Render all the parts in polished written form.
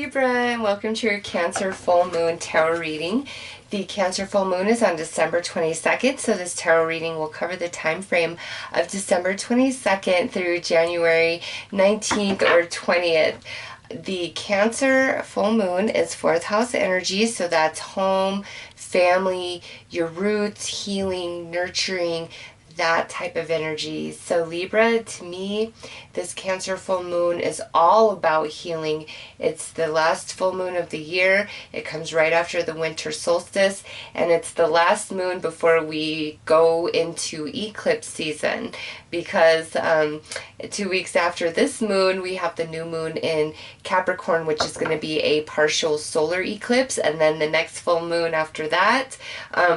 Libra, and welcome to your Cancer Full Moon Tarot reading. The Cancer Full Moon is on December 22nd, so this tarot reading will cover the time frame of December 22nd through January 19th or 20th. The Cancer Full Moon is 4th house energy, so that's home, family, your roots, healing, nurturing, that type of energy. So Libra, to me, this Cancer full moon is all about healing. It's the last full moon of the year. It comes right after the winter solstice, and it's the last moon before we go into eclipse season, because 2 weeks after this moon, we have the new moon in Capricorn, which is going to be a partial solar eclipse, and then the next full moon after that,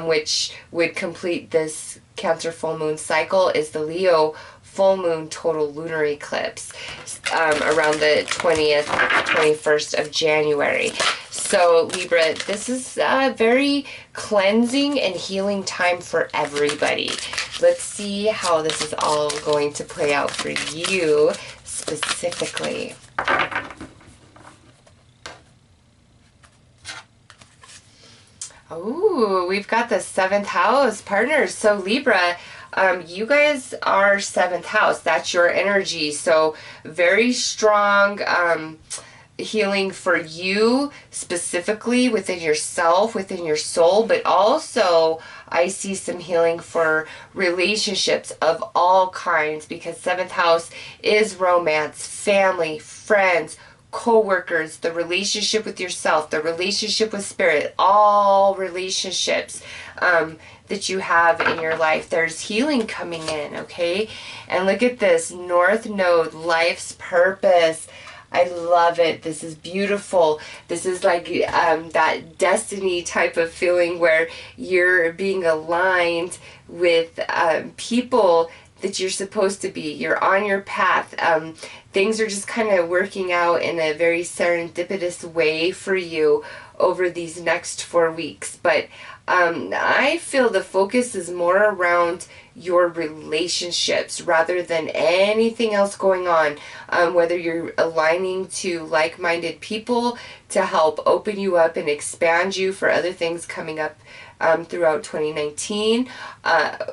which would complete this Cancer full moon cycle, is the Leo full moon total lunar eclipse around the 20th, 21st of January. So Libra, this is a very cleansing and healing time for everybody. Let's see how this is all going to play out for you specifically. Oh, we've got the 7th house partners. So Libra, you guys are 7th house. That's your energy. So very strong healing for you specifically within yourself, within your soul, but also I see some healing for relationships of all kinds, because 7th house is romance, family, friends, co-workers, the relationship with yourself, the relationship with spirit, all relationships that you have in your life. There's healing coming in, okay? And look at this, North Node, life's purpose. I love it. This is beautiful. This is like that destiny type of feeling where you're being aligned with people that you're supposed to be. You're on your path. Things are just kind of working out in a very serendipitous way for you over these next 4 weeks. But I feel the focus is more around your relationships rather than anything else going on. Whether you're aligning to like-minded people to help open you up and expand you for other things coming up throughout 2019.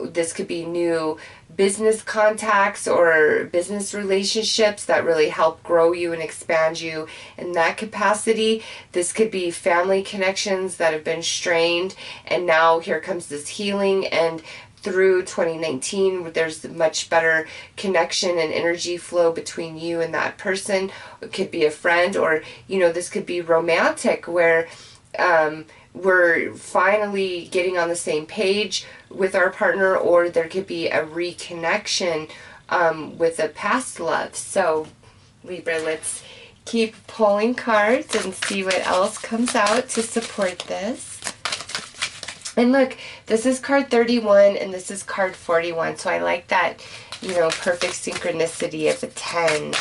This could be new business contacts or business relationships that really help grow you and expand you in that capacity. This could be family connections that have been strained, and now here comes this healing, and through 2019 there's much better connection and energy flow between you and that person. It could be a friend, or this could be romantic, where we're finally getting on the same page with our partner, or there could be a reconnection with a past love. So Libra, let's keep pulling cards and see what else comes out to support this. And look, this is card 31 and this is card 41. So I like that, perfect synchronicity of the 10.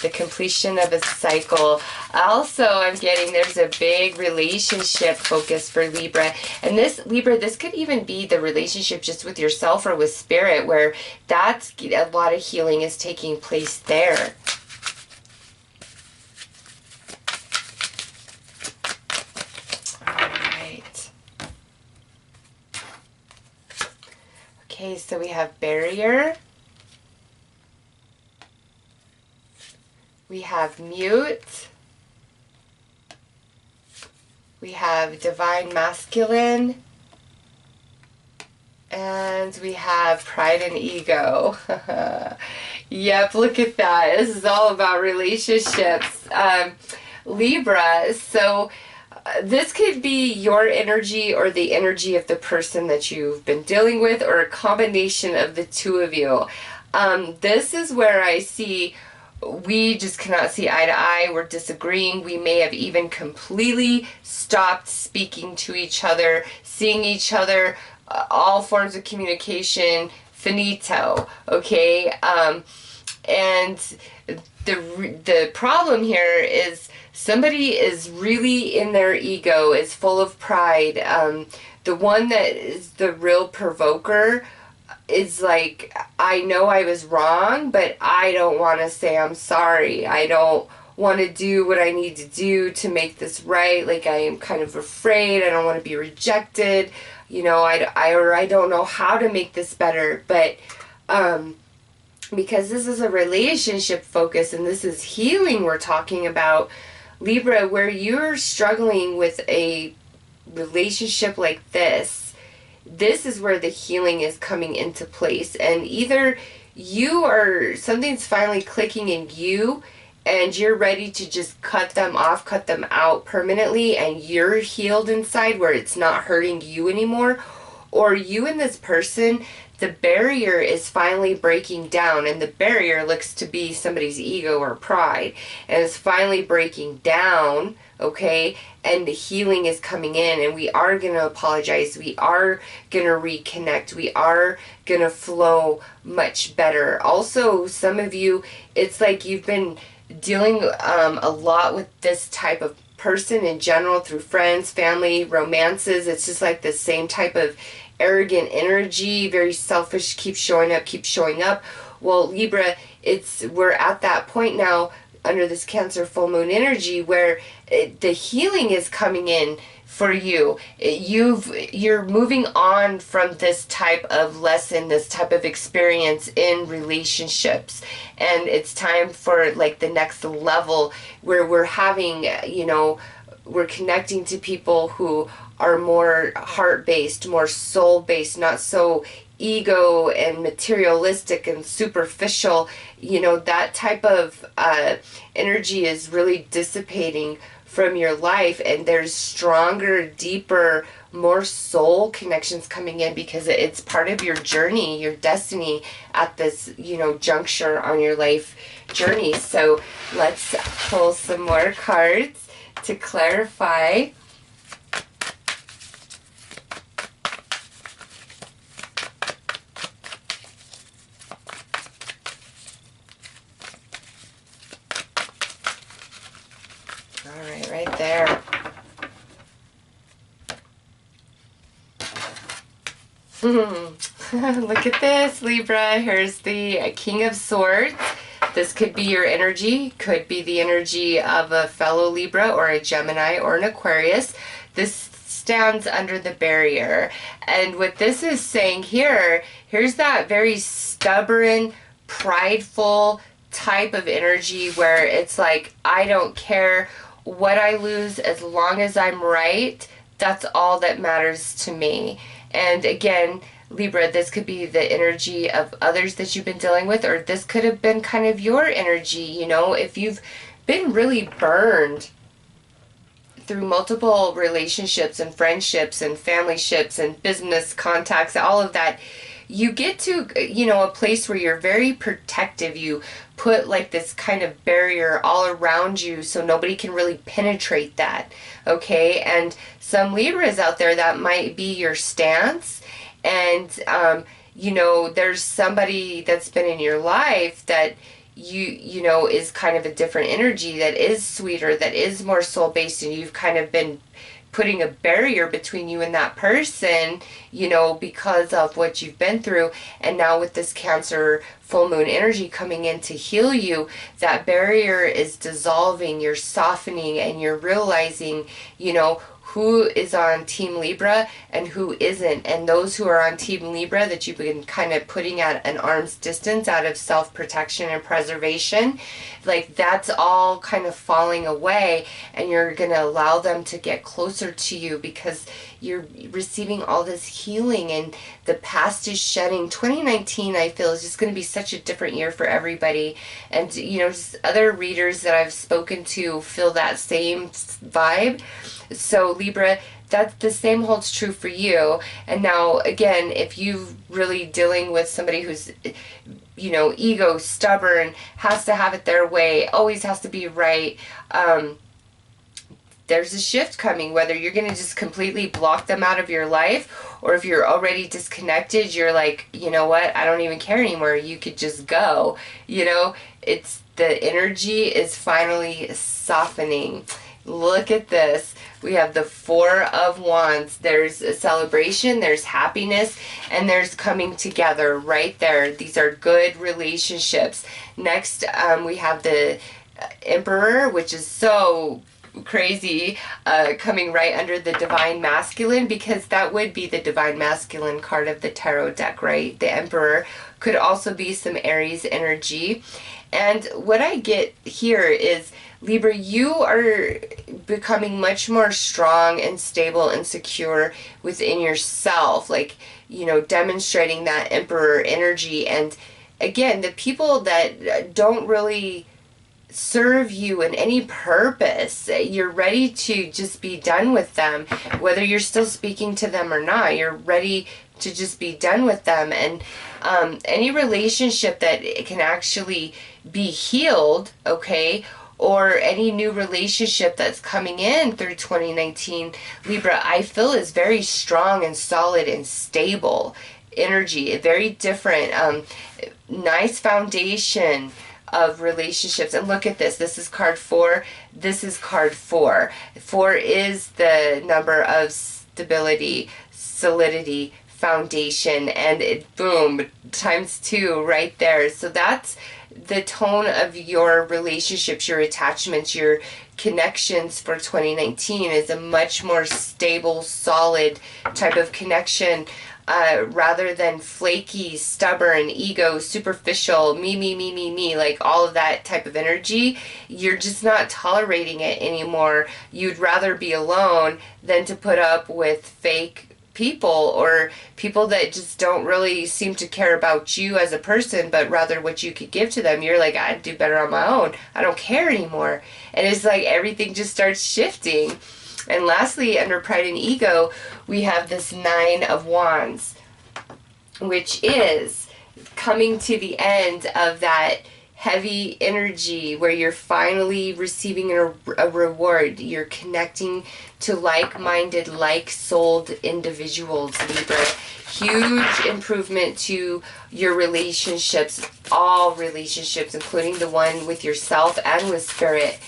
The completion of a cycle. Also, I'm getting there's a big relationship focus for Libra. And this, Libra, this could even be the relationship just with yourself or with spirit, where that's a lot of healing is taking place there. All right. Okay, so we have barrier. We have mute, we have divine masculine, and we have pride and ego. Yep, look at that. This is all about relationships. Libra, so this could be your energy or the energy of the person that you've been dealing with, or a combination of the two of you. This is where I see we just cannot see eye to eye. We're disagreeing. We may have even completely stopped speaking to each other, seeing each other, all forms of communication, finito, okay? And the problem here is somebody is really in their ego, is full of pride. The one that is the real provoker is like, I know I was wrong, but I don't want to say I'm sorry. I don't want to do what I need to do to make this right. Like, I am kind of afraid. I don't want to be rejected. You know, I don't know how to make this better. But because this is a relationship focus and this is healing we're talking about, Libra, where you're struggling with a relationship like this is where the healing is coming into place. And either you or something's finally clicking in you and you're ready to just cut them off, cut them out permanently, and you're healed inside where it's not hurting you anymore, or you and this person, the barrier is finally breaking down, and the barrier looks to be somebody's ego or pride, and it's finally breaking down, okay, and the healing is coming in, and we are going to apologize, we are going to reconnect, we are going to flow much better. Also, some of you, it's like you've been dealing a lot with this type of person in general through friends, family, romances. It's just like the same type of arrogant energy, very selfish, keep showing up. Well, Libra, we're at that point now under this Cancer full moon energy where the healing is coming in for you. You're moving on from this type of lesson, this type of experience in relationships, and it's time for like the next level where we're having, we're connecting to people who are more heart-based, more soul-based, not so ego and materialistic and superficial. That type of energy is really dissipating from your life, and there's stronger, deeper, more soul connections coming in because it's part of your journey, your destiny at this, juncture on your life journey. So let's pull some more cards to clarify. Right there. Look at this, Libra. Here's the King of Swords. This could be your energy, could be the energy of a fellow Libra or a Gemini or an Aquarius. This stands under the barrier. And what this is saying here's that very stubborn, prideful type of energy where it's like, I don't care what I lose as long as I'm right. That's all that matters to me. And again, Libra, this could be the energy of others that you've been dealing with, or this could have been kind of your energy, if you've been really burned through multiple relationships and friendships and family ships and business contacts, all of that, you get to, a place where you're very protective. You put like this kind of barrier all around you so nobody can really penetrate that, okay? And some Libras out there, that might be your stance. And, there's somebody that's been in your life that is kind of a different energy, that is sweeter, that is more soul-based, and you've kind of been putting a barrier between you and that person, because of what you've been through. And now with this Cancer full moon energy coming in to heal you, that barrier is dissolving, you're softening, and you're realizing, who is on Team Libra and who isn't. And those who are on Team Libra that you've been kind of putting at an arm's distance out of self-protection and preservation, like that's all kind of falling away, and you're going to allow them to get closer to you because you're receiving all this healing and the past is shedding. 2019, I feel, is just going to be such a different year for everybody. And, just other readers that I've spoken to feel that same vibe. So Libra, that the same holds true for you. And now, again, if you're really dealing with somebody who's, ego, stubborn, has to have it their way, always has to be right, there's a shift coming, whether you're going to just completely block them out of your life, or if you're already disconnected, you're like, you know what, I don't even care anymore. You could just go, it's the energy is finally softening. Look at this. We have the Four of Wands. There's a celebration, there's happiness, and there's coming together right there. These are good relationships. Next, we have the Emperor, which is so crazy, coming right under the Divine Masculine, because that would be the Divine Masculine card of the tarot deck, right? The Emperor could also be some Aries energy. And what I get here is, Libra, you are becoming much more strong and stable and secure within yourself, like, you know, demonstrating that Emperor energy. And again, the people that don't really serve you in any purpose, you're ready to just be done with them, whether you're still speaking to them or not. You're ready to just be done with them. And any relationship that can actually be healed, okay, or any new relationship that's coming in through 2019, Libra, I feel is very strong and solid and stable energy, very different, nice foundation of relationships. And look at this. This is card 4. This is card 4. 4 is the number of stability, solidity, foundation, and it, boom, times 2 right there. So that's the tone of your relationships, your attachments, your connections for 2019 is a much more stable, solid type of connection, rather than flaky, stubborn, ego, superficial, me, like all of that type of energy. You're just not tolerating it anymore. You'd rather be alone than to put up with fake people, or people that just don't really seem to care about you as a person, but rather what you could give to them. You're like, I'd do better on my own. I don't care anymore. And it's like everything just starts shifting. And lastly, under Pride and Ego, we have this 9 of Wands, which is coming to the end of that heavy energy where you're finally receiving a reward. You're connecting to like-minded, like-souled individuals, Libra. Huge improvement to your relationships, all relationships, including the one with yourself and with Spirit,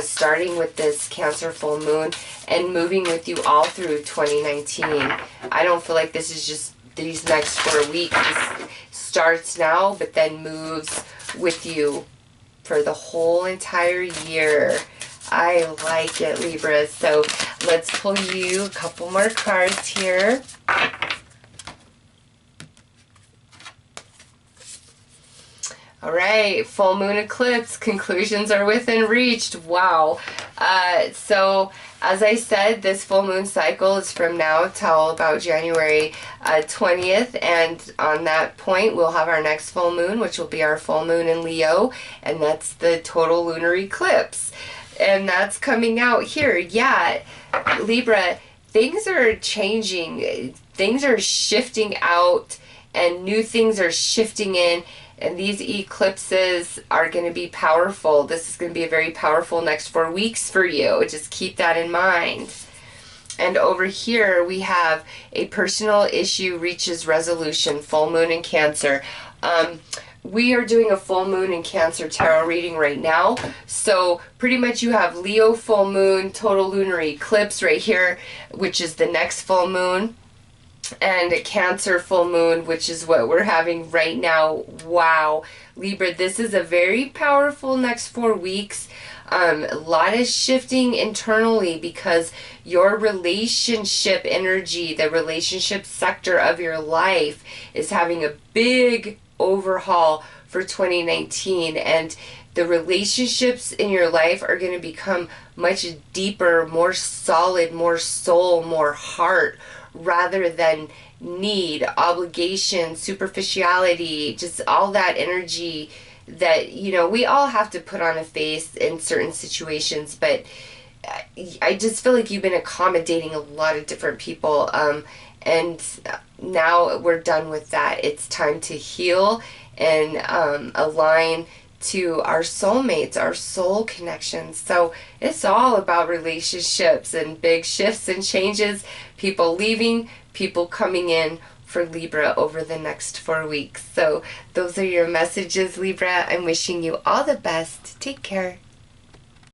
starting with this Cancer full moon and moving with you all through 2019. I don't feel like this is just these next 4 weeks. This starts now, but then moves with you for the whole entire year. I like it, Libra. So let's pull you a couple more cards here. All right, full moon eclipse, conclusions are within reach. Wow. So as I said, this full moon cycle is from now till about January 20th. And on that point, we'll have our next full moon, which will be our full moon in Leo. And that's the total lunar eclipse. And that's coming out here. Yeah, Libra, things are changing. Things are shifting out and new things are shifting in. And these eclipses are going to be powerful. This is going to be a very powerful next 4 weeks for you. Just keep that in mind. And over here we have a personal issue reaches resolution, full moon in Cancer. We are doing a full moon in Cancer tarot reading right now. So pretty much you have Leo full moon, total lunar eclipse right here, which is the next full moon. And a Cancer full moon, which is what we're having right now. Wow. Libra, this is a very powerful next 4 weeks. A lot is shifting internally because your relationship energy, the relationship sector of your life, is having a big overhaul for 2019. And the relationships in your life are going to become much deeper, more solid, more soul, more heart, rather than need, obligation, superficiality, just all that energy that, you know, we all have to put on a face in certain situations. But I just feel like you've been accommodating a lot of different people, and now we're done with that. It's time to heal and align to our soulmates, our soul connections. So it's all about relationships and big shifts and changes, people leaving, people coming in for Libra over the next 4 weeks. So those are your messages, Libra. I'm wishing you all the best. Take care.